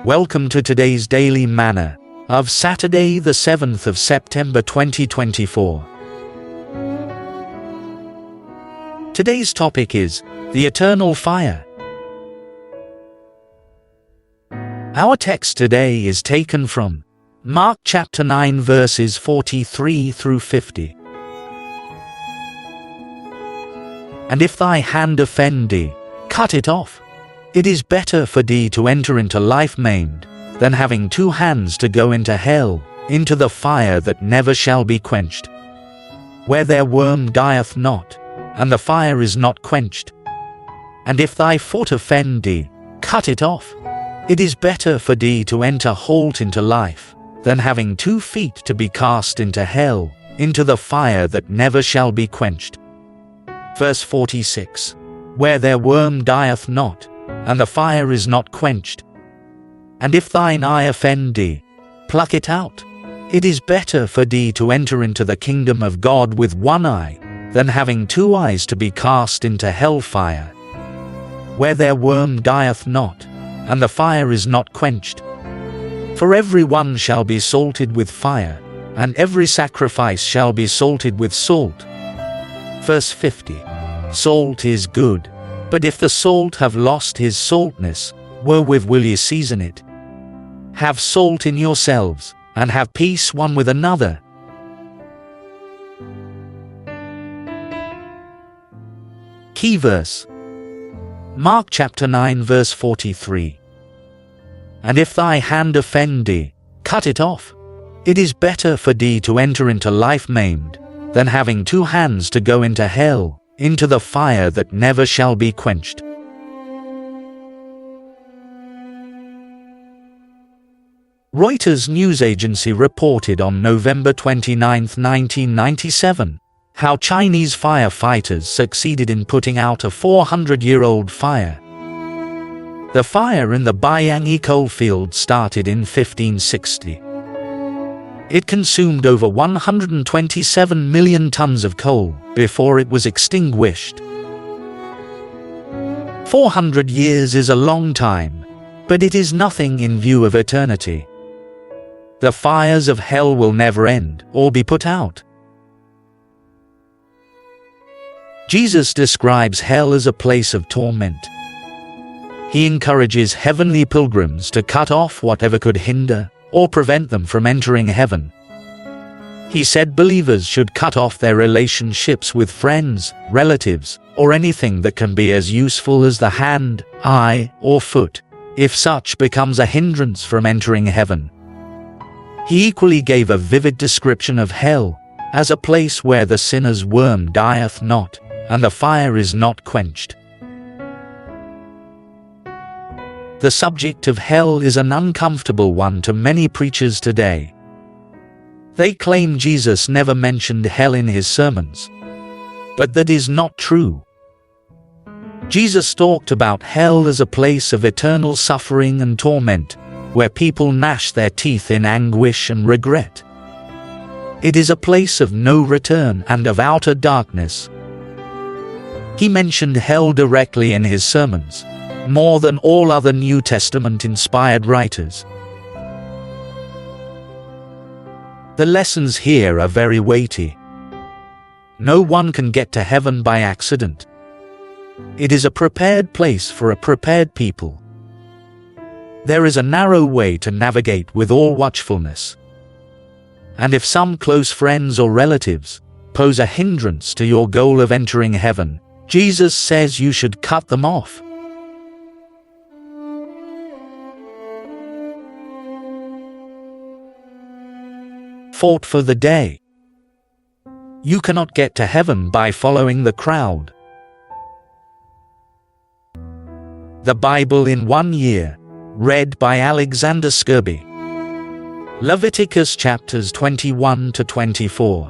Welcome to today's Daily Manna of Saturday, the 7th of September 2024. Today's topic is the eternal fire. Our text today is taken from Mark chapter 9 verses 43 through 50. And if thy hand offend thee, cut it off. It is better for thee to enter into life maimed, than having two hands to go into hell, into the fire that never shall be quenched, where their worm dieth not, and the fire is not quenched. And if thy foot offend thee, cut it off. It is better for thee to enter halt into life, than having 2 feet to be cast into hell, into the fire that never shall be quenched. Verse 46. Where their worm dieth not, and the fire is not quenched. And if thine eye offend thee, pluck it out. It is better for thee to enter into the kingdom of God with 1 eye, than having 2 eyes to be cast into hell fire, where their worm dieth not, and the fire is not quenched. For every one shall be salted with fire, and every sacrifice shall be salted with salt. Verse 50. Salt is good, but if the salt have lost his saltness, wherewith will ye season it? Have salt in yourselves, and have peace one with another. Key verse. Mark chapter 9 verse 43. And if thy hand offend thee, cut it off. It is better for thee to enter into life maimed, than having 2 hands to go into hell, into the fire that never shall be quenched. Reuters news agency reported on November 29, 1997, how Chinese firefighters succeeded in putting out a 400-year-old fire. The fire in the Baiyanghe coalfield started in 1560. It consumed over 127 million tons of coal before it was extinguished. 400 years is a long time, but it is nothing in view of eternity. The fires of hell will never end or be put out. Jesus describes hell as a place of torment. He encourages heavenly pilgrims to cut off whatever could hinder or prevent them from entering heaven. He said believers should cut off their relationships with friends, relatives, or anything that can be as useful as the hand, eye, or foot, if such becomes a hindrance from entering heaven. He equally gave a vivid description of hell as a place where the sinner's worm dieth not, and the fire is not quenched. The subject of hell is an uncomfortable one to many preachers today. They claim Jesus never mentioned hell in his sermons, but that is not true. Jesus talked about hell as a place of eternal suffering and torment, where people gnash their teeth in anguish and regret. It is a place of no return and of outer darkness. He mentioned hell directly in his sermons, more than all other New Testament-inspired writers. The lessons here are very weighty. No one can get to heaven by accident. It is a prepared place for a prepared people. There is a narrow way to navigate with all watchfulness. And if some close friends or relatives pose a hindrance to your goal of entering heaven, Jesus says you should cut them off. Thought for the day. You cannot get to heaven by following the crowd. The Bible in 1 year, read by Alexander Skirby. Leviticus chapters 21 to 24.